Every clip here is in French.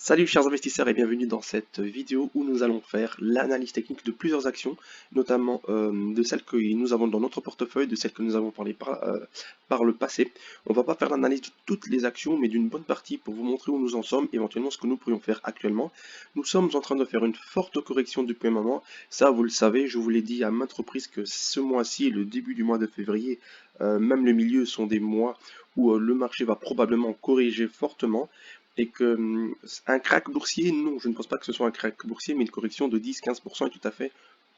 Salut chers investisseurs et bienvenue dans cette vidéo où nous allons faire l'analyse technique de plusieurs actions, notamment de celles que nous avons dans notre portefeuille, de celles que nous avons parlé par le passé. On va pas faire l'analyse de toutes les actions, mais d'une bonne partie pour vous montrer où nous en sommes, éventuellement ce que nous pourrions faire actuellement. Nous sommes en train de faire une forte correction depuis un moment, ça vous le savez, je vous l'ai dit à maintes reprises que ce mois-ci, le début du mois de février, même le milieu sont des mois où le marché va probablement corriger fortement et que un crack boursier, non, je ne pense pas que ce soit un crack boursier, mais une correction de 10-15% est tout à fait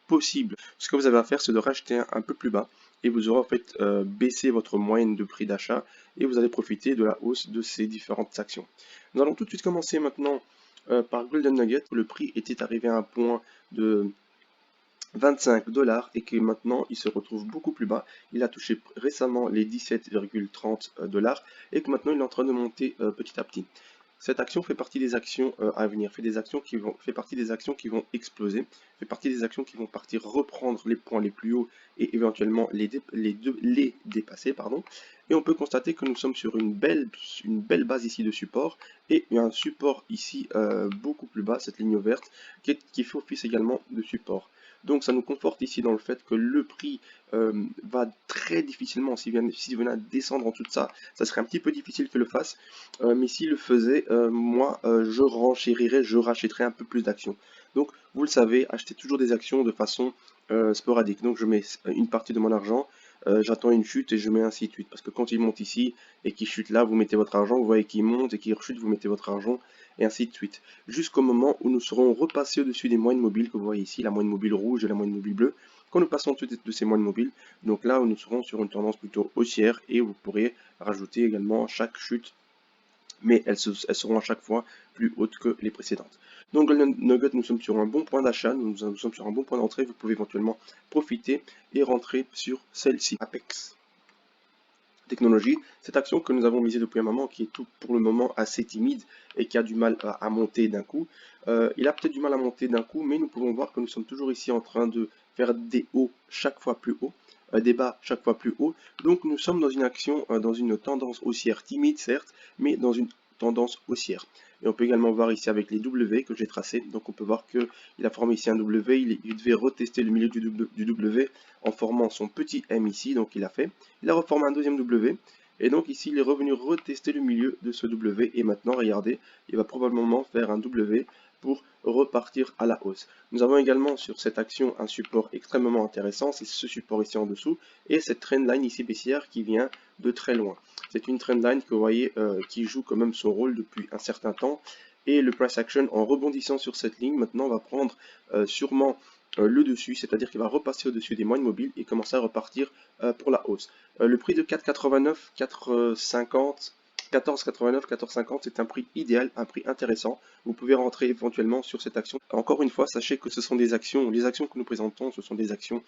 possible. Ce que vous avez à faire, c'est de racheter un peu plus bas et vous aurez en fait baissé votre moyenne de prix d'achat et vous allez profiter de la hausse de ces différentes actions. Nous allons tout de suite commencer maintenant par Golden Nugget. Le prix était arrivé à un point de 25 $ et que maintenant il se retrouve beaucoup plus bas. Il a touché récemment les 17,30 $ et que maintenant il est en train de monter petit à petit. Cette action fait partie des actions à venir, fait partie des actions qui vont exploser, fait partie des actions qui vont partir reprendre les points les plus hauts et éventuellement les dépasser, pardon. Et on peut constater que nous sommes sur une belle base ici de support et un support ici beaucoup plus bas, cette ligne verte, qui fait office également de support. Donc ça nous conforte ici dans le fait que le prix va très difficilement, s'il venait à descendre en tout ça, ça serait un petit peu difficile qu'il le fasse, mais s'il le faisait, moi je renchérirais, je rachèterais un peu plus d'actions. Donc vous le savez, achetez toujours des actions de façon sporadique. Donc je mets une partie de mon argent, j'attends une chute et je mets ainsi de suite. Parce que quand il monte ici et qu'il chute là, vous mettez votre argent, vous voyez qu'il monte et qu'il rechute, vous mettez votre argent, et ainsi de suite. Jusqu'au moment où nous serons repassés au-dessus des moyennes mobiles que vous voyez ici, la moyenne mobile rouge et la moyenne mobile bleue. Quand nous passons au-dessus de ces moyennes mobiles, donc là où nous serons sur une tendance plutôt haussière et vous pourrez rajouter également chaque chute, mais elles seront à chaque fois plus hautes que les précédentes. Donc Golden Nugget, nous sommes sur un bon point d'achat, nous sommes sur un bon point d'entrée, vous pouvez éventuellement profiter et rentrer sur celle-ci, Apex Technologie. Cette action que nous avons misée depuis un moment, qui est tout pour le moment assez timide et qui a du mal à monter d'un coup. Il a peut-être du mal à monter d'un coup, mais nous pouvons voir que nous sommes toujours ici en train de faire des hauts chaque fois plus haut, des bas chaque fois plus haut. Donc nous sommes dans une action, dans une tendance haussière timide certes, mais dans une tendance haussière. Et on peut également voir ici avec les W que j'ai tracés. Donc on peut voir qu'il a formé ici un W, il devait retester le milieu du W en formant son petit M ici, donc il a fait. Il a reformé un deuxième W, et donc ici il est revenu retester le milieu de ce W, et maintenant regardez, il va probablement faire un W pour repartir à la hausse. Nous avons également sur cette action un support extrêmement intéressant, c'est ce support ici en dessous, et cette trendline ici baissière qui vient de très loin. C'est une trendline que vous voyez qui joue quand même son rôle depuis un certain temps, et le price action en rebondissant sur cette ligne maintenant va prendre sûrement le dessus, c'est-à-dire qu'il va repasser au-dessus des moyennes mobiles et commencer à repartir pour la hausse. Le prix de 4,89, 4,50, 14,89, 14,50, c'est un prix idéal, un prix intéressant. Vous pouvez rentrer éventuellement sur cette action. Encore une fois, sachez que ce sont des actions, les actions que nous présentons, ce sont des actions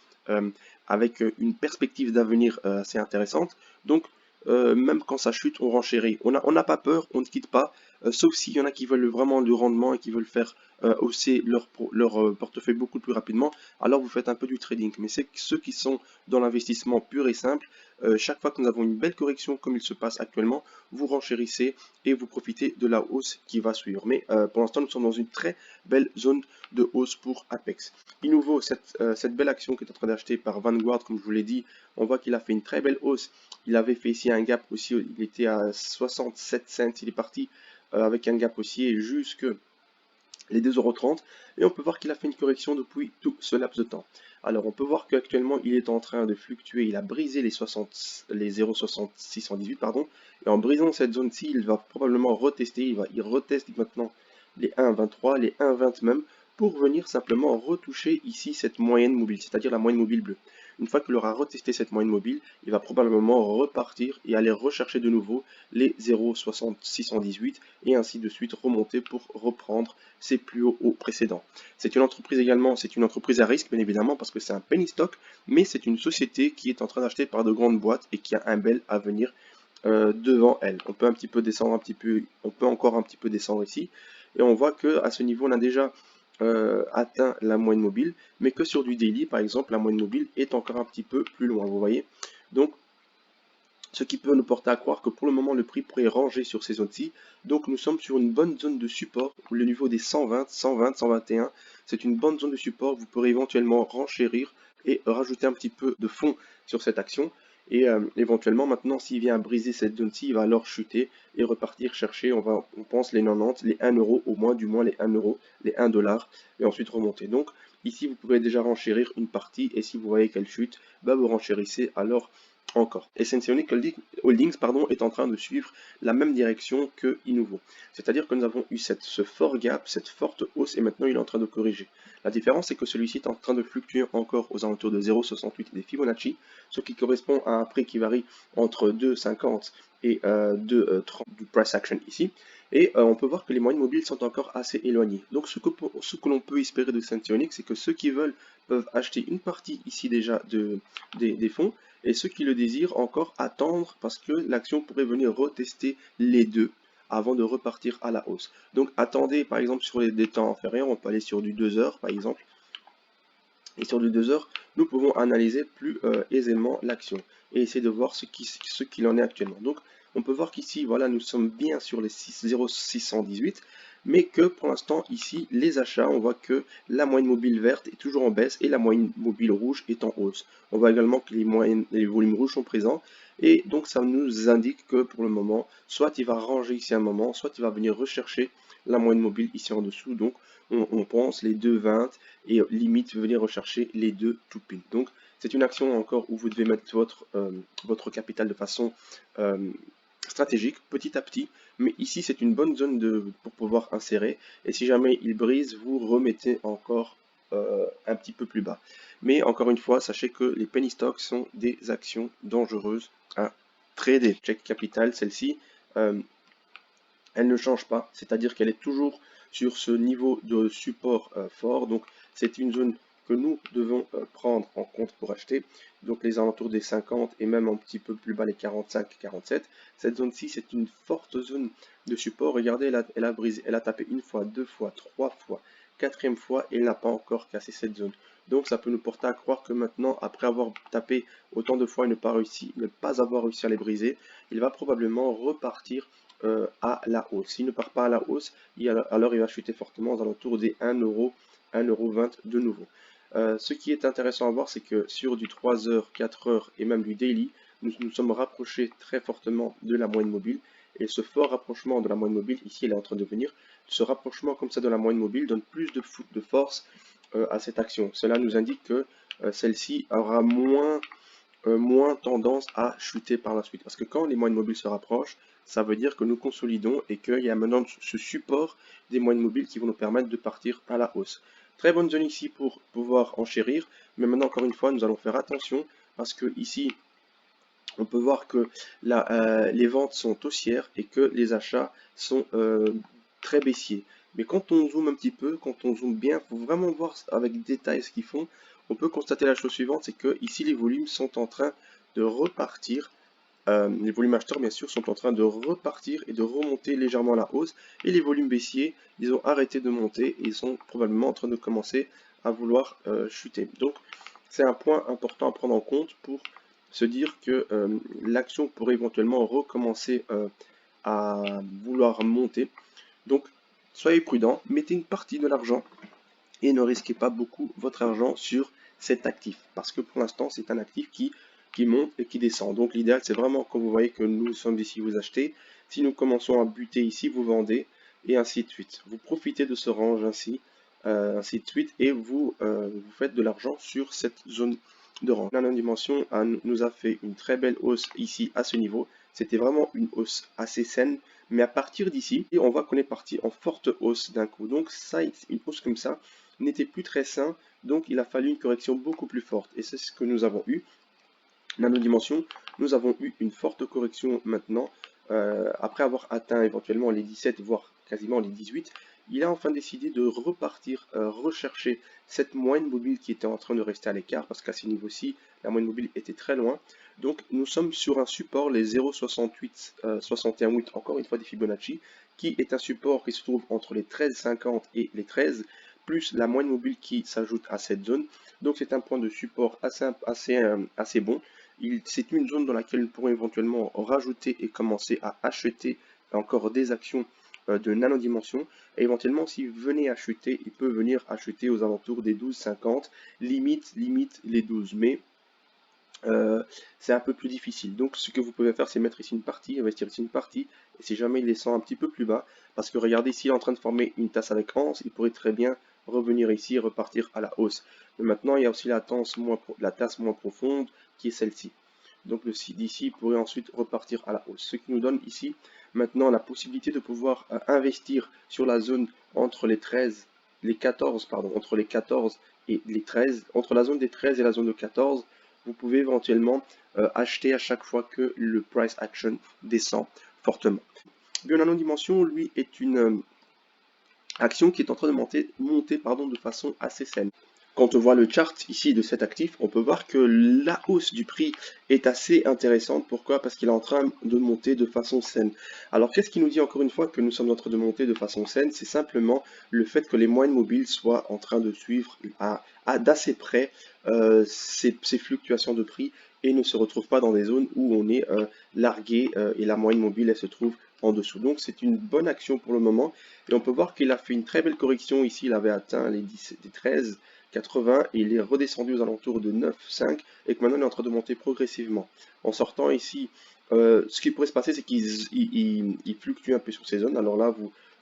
avec une perspective d'avenir assez intéressante. Donc, même quand ça chute, on renchérit. On n'a pas peur, on ne quitte pas, sauf s'il y en a qui veulent vraiment du rendement et qui veulent faire hausser leur portefeuille beaucoup plus rapidement, alors vous faites un peu du trading. Mais c'est ceux qui sont dans l'investissement pur et simple, chaque fois que nous avons une belle correction comme il se passe actuellement, vous renchérissez et vous profitez de la hausse qui va suivre. Mais pour l'instant, nous sommes dans une très belle zone de hausse pour Apex. Il nous vaut cette belle action qui est en train d'acheter par Vanguard, comme je vous l'ai dit. On voit qu'il a fait une très belle hausse. Il avait fait ici un gap aussi, il était à 67 cents, il est parti avec un gap haussier jusque les 2,30 € et on peut voir qu'il a fait une correction depuis tout ce laps de temps. Alors on peut voir qu'actuellement il est en train de fluctuer, il a brisé les 0,6618 pardon, et en brisant cette zone-ci, il va probablement retester, il reteste maintenant les 1,23, les 1,20 même, pour venir simplement retoucher ici cette moyenne mobile, c'est-à-dire la moyenne mobile bleue. Une fois qu'il aura retesté cette moyenne mobile, il va probablement repartir et aller rechercher de nouveau les 0,6618 et ainsi de suite remonter pour reprendre ses plus hauts précédents. C'est une entreprise également, c'est une entreprise à risque bien évidemment parce que c'est un penny stock, mais c'est une société qui est en train d'acheter par de grandes boîtes et qui a un bel avenir devant elle. On peut un petit peu descendre on peut encore un petit peu descendre ici et on voit que à ce niveau on a déjà atteint la moyenne mobile, mais que sur du daily par exemple la moyenne mobile est encore un petit peu plus loin, vous voyez. Donc Ce qui peut nous porter à croire que pour le moment le prix pourrait ranger sur ces zones-ci. Donc nous sommes sur une bonne zone de support, le niveau des 120, 120, 121. C'est une bonne zone de support, vous pourrez éventuellement renchérir et rajouter un petit peu de fond sur cette action. Et éventuellement maintenant s'il vient à briser cette zone-ci, il va alors chuter et repartir chercher, on pense les 90, les 1 euro, au moins du moins les 1 euro, les 1 dollar, et ensuite remonter. Donc ici vous pouvez déjà renchérir une partie et si vous voyez qu'elle chute, bah, vous renchérissez alors encore. Et Senseonic Holdings est en train de suivre la même direction que Inuvo. C'est-à-dire que nous avons eu ce fort gap, cette forte hausse, et maintenant il est en train de corriger. La différence, c'est que celui-ci est en train de fluctuer encore aux alentours de 0,68 des Fibonacci, ce qui correspond à un prix qui varie entre 2,50 et 2,30 du price action ici. Et on peut voir que les moyennes mobiles sont encore assez éloignées. Donc ce que l'on peut espérer de Senseonic, c'est que ceux qui veulent peuvent acheter une partie ici déjà des fonds, et ceux qui le désirent encore attendre parce que l'action pourrait venir retester les deux avant de repartir à la hausse. Donc attendez par exemple sur des temps inférieurs, on peut aller sur du 2 heures par exemple. Et sur du 2 heures, nous pouvons analyser plus aisément l'action et essayer de voir ce qu'il en est actuellement. Donc on peut voir qu'ici, voilà, nous sommes bien sur les 0,618, mais que pour l'instant, ici, les achats, on voit que la moyenne mobile verte est toujours en baisse et la moyenne mobile rouge est en hausse. On voit également que les volumes rouges sont présents, et donc ça nous indique que pour le moment, soit il va ranger ici un moment, soit il va venir rechercher la moyenne mobile ici en dessous. Donc on pense les 2,20 et limite venir rechercher les deux to pin. Donc c'est une action encore où vous devez mettre votre capital de façon stratégique, petit à petit, mais ici c'est une bonne zone pour pouvoir insérer, et si jamais il brise, vous remettez encore un petit peu plus bas. Mais encore une fois, sachez que les penny stocks sont des actions dangereuses à trader. Check capital, celle-ci, elle ne change pas, c'est-à-dire qu'elle est toujours sur ce niveau de support fort, donc c'est une zone que nous devons prendre en compte pour acheter, donc les alentours des 50 et même un petit peu plus bas les 45-47. Cette zone-ci, c'est une forte zone de support. Regardez, elle a brisé, elle a tapé une fois, deux fois, trois fois, quatrième fois et elle n'a pas encore cassé cette zone. Donc ça peut nous porter à croire que maintenant, après avoir tapé autant de fois et ne pas avoir réussi à les briser, il va probablement repartir à la hausse. S'il ne part pas à la hausse, alors il va chuter fortement aux alentours des 1 euro, 1,20 € de nouveau. Ce qui est intéressant à voir, c'est que sur du 3 heures, 4 heures et même du daily, nous nous sommes rapprochés très fortement de la moyenne mobile. Et ce fort rapprochement de la moyenne mobile, ici il est en train de venir, ce rapprochement comme ça de la moyenne mobile donne plus de force à cette action. Cela nous indique que celle-ci aura moins tendance à chuter par la suite. Parce que quand les moyennes mobiles se rapprochent, ça veut dire que nous consolidons et qu'il y a maintenant ce support des moyennes mobiles qui vont nous permettre de partir à la hausse. Très bonne zone ici pour pouvoir enchérir, mais maintenant encore une fois, nous allons faire attention parce que ici, on peut voir que les ventes sont haussières et que les achats sont très baissiers. Mais quand on zoome un petit peu, quand on zoome bien, il faut vraiment voir avec détail ce qu'ils font. On peut constater la chose suivante, c'est que ici les volumes sont en train de repartir. Les volumes acheteurs, bien sûr, sont en train de repartir et de remonter légèrement à la hausse. Et les volumes baissiers, ils ont arrêté de monter et ils sont probablement en train de commencer à vouloir chuter. Donc, c'est un point important à prendre en compte pour se dire que l'action pourrait éventuellement recommencer à vouloir monter. Donc, soyez prudent, mettez une partie de l'argent et ne risquez pas beaucoup votre argent sur cet actif. Parce que pour l'instant, c'est un actif qui monte et qui descend. Donc l'idéal, c'est vraiment quand vous voyez que nous sommes ici, vous achetez. Si nous commençons à buter ici, vous vendez, et ainsi de suite. Vous profitez de ce range ainsi de suite, et vous faites de l'argent sur cette zone de range. La dimension nous a fait une très belle hausse ici à ce niveau. C'était vraiment une hausse assez saine. Mais à partir d'ici, on voit qu'on est parti en forte hausse d'un coup. Donc ça, une hausse comme ça n'était plus très sain. Donc il a fallu une correction beaucoup plus forte. Et c'est ce que nous avons eu. Nanodimension, nous avons eu une forte correction maintenant. Après avoir atteint éventuellement les 17, voire quasiment les 18, il a enfin décidé de repartir rechercher cette moyenne mobile qui était en train de rester à l'écart, parce qu'à ce niveau-ci, la moyenne mobile était très loin. Donc nous sommes sur un support, les 0,68, 61,8, encore une fois des Fibonacci, qui est un support qui se trouve entre les 13,50 et les 13, plus la moyenne mobile qui s'ajoute à cette zone. Donc c'est un point de support assez bon. C'est une zone dans laquelle nous pourrons éventuellement rajouter et commencer à acheter encore des actions de nanodimension. Et éventuellement, s'il venait à chuter, il peut venir acheter aux alentours des 12,50, limite les 12. Mais c'est un peu plus difficile. Donc ce que vous pouvez faire, c'est mettre ici une partie, investir ici une partie, et si jamais il descend un petit peu plus bas, parce que regardez, s'il est en train de former une tasse avec anse, il pourrait très bien revenir ici et repartir à la hausse. Mais maintenant, il y a aussi la tasse moins profonde, qui est celle-ci. Donc le d'ici pourrait ensuite repartir à la hausse. Ce qui nous donne ici maintenant la possibilité de pouvoir investir sur la zone entre les 13, les 14, pardon, entre les 14 et les 13, entre la zone des 13 et la zone de 14, vous pouvez éventuellement acheter à chaque fois que le price action descend fortement. Bionano Dimension, lui, est une action qui est en train de monter de façon assez saine. Quand on voit le chart ici de cet actif, on peut voir que la hausse du prix est assez intéressante. Pourquoi? Parce qu'il est en train de monter de façon saine. Alors qu'est-ce qui nous dit encore une fois que nous sommes en train de monter de façon saine? C'est simplement le fait que les moyennes mobiles soient en train de suivre d'assez près ces fluctuations de prix et ne se retrouvent pas dans des zones où on est largué et la moyenne mobile elle se trouve en dessous. Donc c'est une bonne action pour le moment et on peut voir qu'il a fait une très belle correction ici. Il avait atteint les 13,80 et il est redescendu aux alentours de 9,5 et que maintenant il est en train de monter progressivement. En sortant ici, ce qui pourrait se passer, c'est qu'il fluctue un peu sur ces zones. Alors là,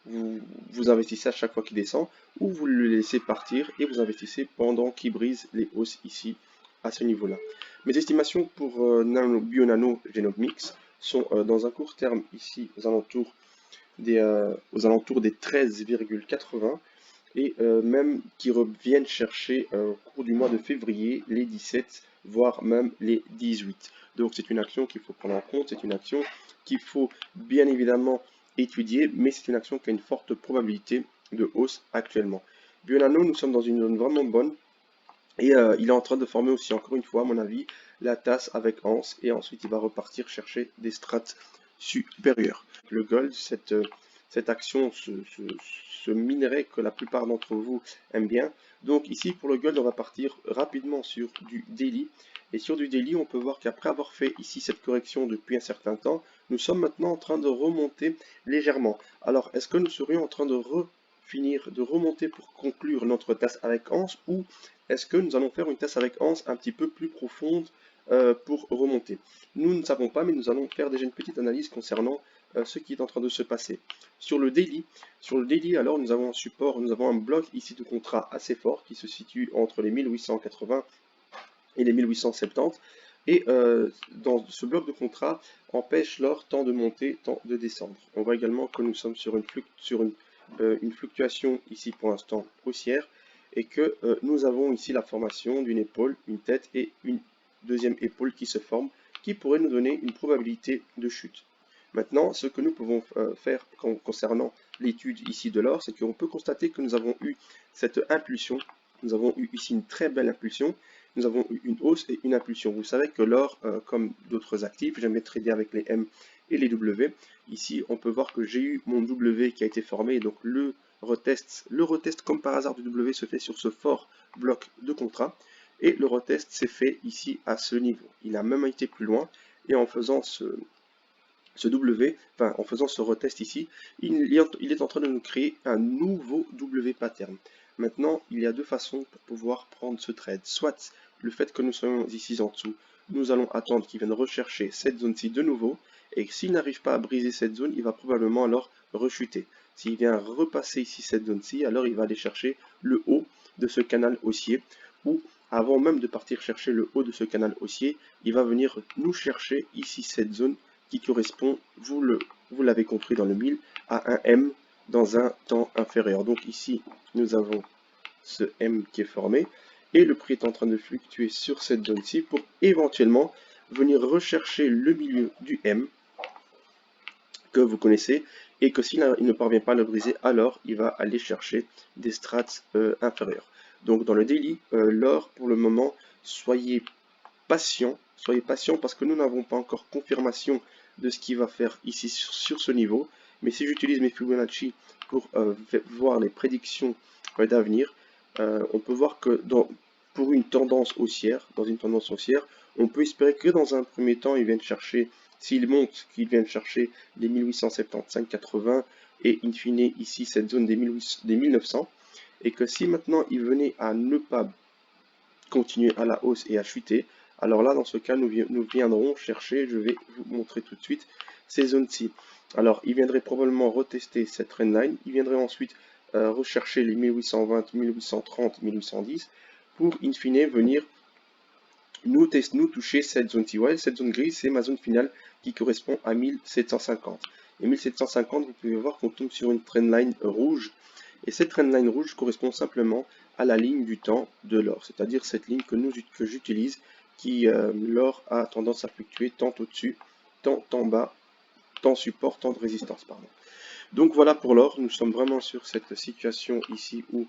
vous investissez à chaque fois qu'il descend ou vous le laissez partir et vous investissez pendant qu'il brise les hausses ici à ce niveau-là. Mes estimations pour Bionano Genomics sont dans un court terme ici aux alentours des 13,80 et même qui reviennent chercher au cours du mois de février les 17, voire même les 18. Donc c'est une action qu'il faut prendre en compte, c'est une action qu'il faut bien évidemment étudier, mais c'est une action qui a une forte probabilité de hausse actuellement. Bionano, nous sommes dans une zone vraiment bonne, et il est en train de former aussi, encore une fois, à mon avis, la tasse avec anse, et ensuite il va repartir chercher des strates supérieures. Le gold, cette action, ce minerai que la plupart d'entre vous aiment bien. Donc ici, pour le gold, on va partir rapidement sur du daily. Et sur du daily, on peut voir qu'après avoir fait ici cette correction depuis un certain temps, nous sommes maintenant en train de remonter légèrement. Alors, est-ce que nous serions en train de finir de remonter pour conclure notre tasse avec anse, ou est-ce que nous allons faire une tasse avec anse un petit peu plus profonde pour remonter? Nous ne savons pas, mais nous allons faire déjà une petite analyse concernant ce qui est en train de se passer. Sur le daily, alors nous avons un support, nous avons un bloc ici de contrat assez fort qui se situe entre les 1880 et les 1870. Et dans ce bloc de contrat empêche l'or tant de monter, tant de descendre. On voit également que nous sommes sur une fluctuation ici pour l'instant haussière et que nous avons ici la formation d'une épaule, une tête et une deuxième épaule qui se forme, qui pourrait nous donner une probabilité de chute. Maintenant, ce que nous pouvons faire concernant l'étude ici de l'or, c'est qu'on peut constater que nous avons eu cette impulsion, nous avons eu ici une très belle impulsion, nous avons eu une hausse et une impulsion. Vous savez que l'or, comme d'autres actifs, j'aime bien trader avec les M et les W. Ici, on peut voir que j'ai eu mon W qui a été formé, et donc le retest comme par hasard du W se fait sur ce fort bloc de contrat, et le retest s'est fait ici à ce niveau. Il a même été plus loin, et en faisant en faisant ce retest ici, il est en train de nous créer un nouveau W pattern. Maintenant, il y a deux façons pour pouvoir prendre ce trade. Soit le fait que nous soyons ici en dessous, nous allons attendre qu'il vienne rechercher cette zone-ci de nouveau, et s'il n'arrive pas à briser cette zone, il va probablement alors rechuter. S'il vient repasser ici cette zone-ci, alors il va aller chercher le haut de ce canal haussier, ou avant même de partir chercher le haut de ce canal haussier, il va venir nous chercher ici cette zone qui correspond, vous l'avez compris dans le 1000, à un M dans un temps inférieur. Donc ici, nous avons ce M qui est formé, et le prix est en train de fluctuer sur cette zone-ci pour éventuellement venir rechercher le milieu du M que vous connaissez, et que s'il ne parvient pas à le briser, alors il va aller chercher des strates inférieures. Donc dans le daily, l'or pour le moment, soyez patient parce que nous n'avons pas encore confirmation de ce qu'il va faire ici sur ce niveau. Mais si j'utilise mes Fibonacci pour voir les prédictions d'avenir, on peut voir que pour une tendance haussière, dans une tendance haussière, On peut espérer que dans un premier temps, ils viennent chercher, s'ils montent, qu'ils viennent chercher les 1875,80 et in fine ici cette zone des 1900, et que si maintenant ils venaient à ne pas continuer à la hausse et à chuter, alors là dans ce cas nous viendrons chercher, je vais vous montrer tout de suite ces zones-ci. Alors ils viendraient probablement retester cette trendline, ils viendraient ensuite rechercher les 1820, 1830, 1810 pour in fine venir nous toucher cette zone-ci. Ouais, cette zone grise, c'est ma zone finale qui correspond à 1750. Et 1750, vous pouvez voir qu'on tombe sur une trendline rouge. Et cette trendline rouge correspond simplement à la ligne du temps de l'or, c'est-à-dire cette ligne que j'utilise, qui l'or a tendance à fluctuer tant au-dessus, tant en bas, tant support, tant de résistance, pardon. Donc voilà pour l'or, nous sommes vraiment sur cette situation ici où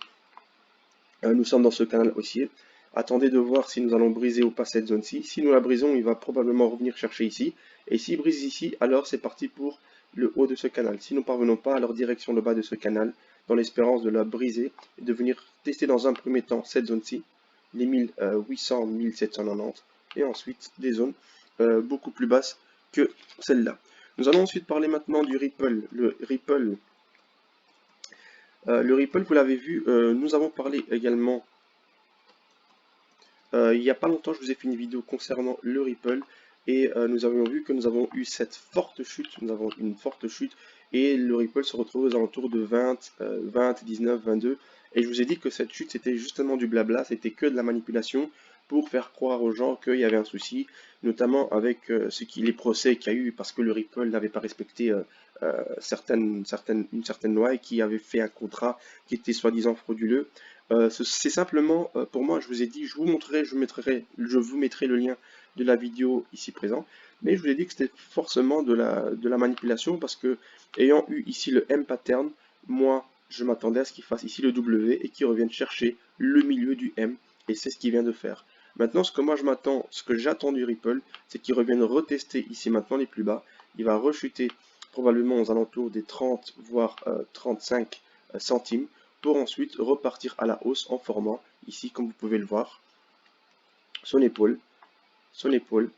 nous sommes dans ce canal haussier. Attendez de voir si nous allons briser ou pas cette zone-ci. Si nous la brisons, il va probablement revenir chercher ici. Et s'il brise ici, alors c'est parti pour le haut de ce canal. Si nous ne parvenons pas, alors direction le bas de ce canal, dans l'espérance de la briser et de venir tester dans un premier temps cette zone-ci, les 1800, 1790, et ensuite des zones beaucoup plus basses que celle-là. Nous allons ensuite parler maintenant du Ripple. Le Ripple, vous l'avez vu, nous avons parlé également il n'y a pas longtemps, je vous ai fait une vidéo concernant le Ripple et nous avions vu que nous avons eu cette forte chute, nous avons une forte chute et le Ripple se retrouve aux alentours de 20, 19, 22 et je vous ai dit que cette chute c'était justement du blabla, c'était que de la manipulation pour faire croire aux gens qu'il y avait un souci, notamment avec les procès qu'il y a eu parce que le Ripple n'avait pas respecté une certaine loi et qui avait fait un contrat qui était soi-disant frauduleux. C'est simplement, pour moi, je vous ai dit, je vous mettrai le lien de la vidéo ici présent, mais je vous ai dit que c'était forcément de la manipulation parce que, ayant eu ici le M pattern, moi, je m'attendais à ce qu'il fasse ici le W et qu'il revienne chercher le milieu du M, et c'est ce qu'il vient de faire. Maintenant, ce que j'attends du Ripple, c'est qu'il revienne retester ici maintenant les plus bas. Il va rechuter probablement aux alentours des 30 voire 35 centimes pour ensuite repartir à la hausse en formant ici, comme vous pouvez le voir, son épaule,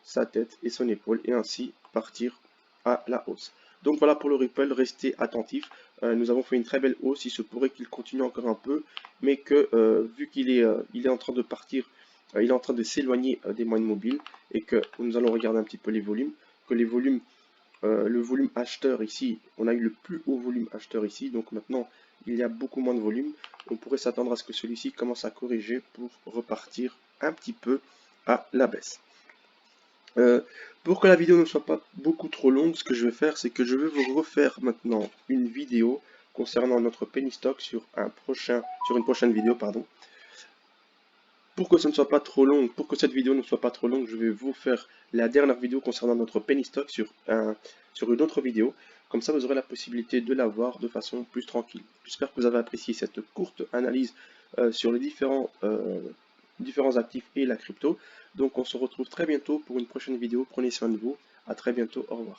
sa tête et son épaule, et ainsi partir à la hausse. Donc voilà pour le Ripple, restez attentifs. Nous avons fait une très belle hausse, il se pourrait qu'il continue encore un peu, mais que vu qu'il est, il est en train de partir, il est en train de s'éloigner des moyennes mobiles, et que nous allons regarder un petit peu les volumes, que les volumes le volume acheteur ici, on a eu le plus haut volume acheteur ici, donc maintenant il y a beaucoup moins de volume. On pourrait s'attendre à ce que celui-ci commence à corriger pour repartir un petit peu à la baisse. Pour que la vidéo ne soit pas beaucoup trop longue, ce que je vais faire, c'est que je vais vous refaire maintenant une vidéo concernant notre penny stock sur une prochaine vidéo, pardon. Pour que ce ne soit pas trop long, pour que cette vidéo ne soit pas trop longue, je vais vous faire la dernière vidéo concernant notre penny stock sur une autre vidéo. Comme ça, vous aurez la possibilité de la voir de façon plus tranquille. J'espère que vous avez apprécié cette courte analyse sur les différents actifs et la crypto. Donc, on se retrouve très bientôt pour une prochaine vidéo. Prenez soin de vous. À très bientôt. Au revoir.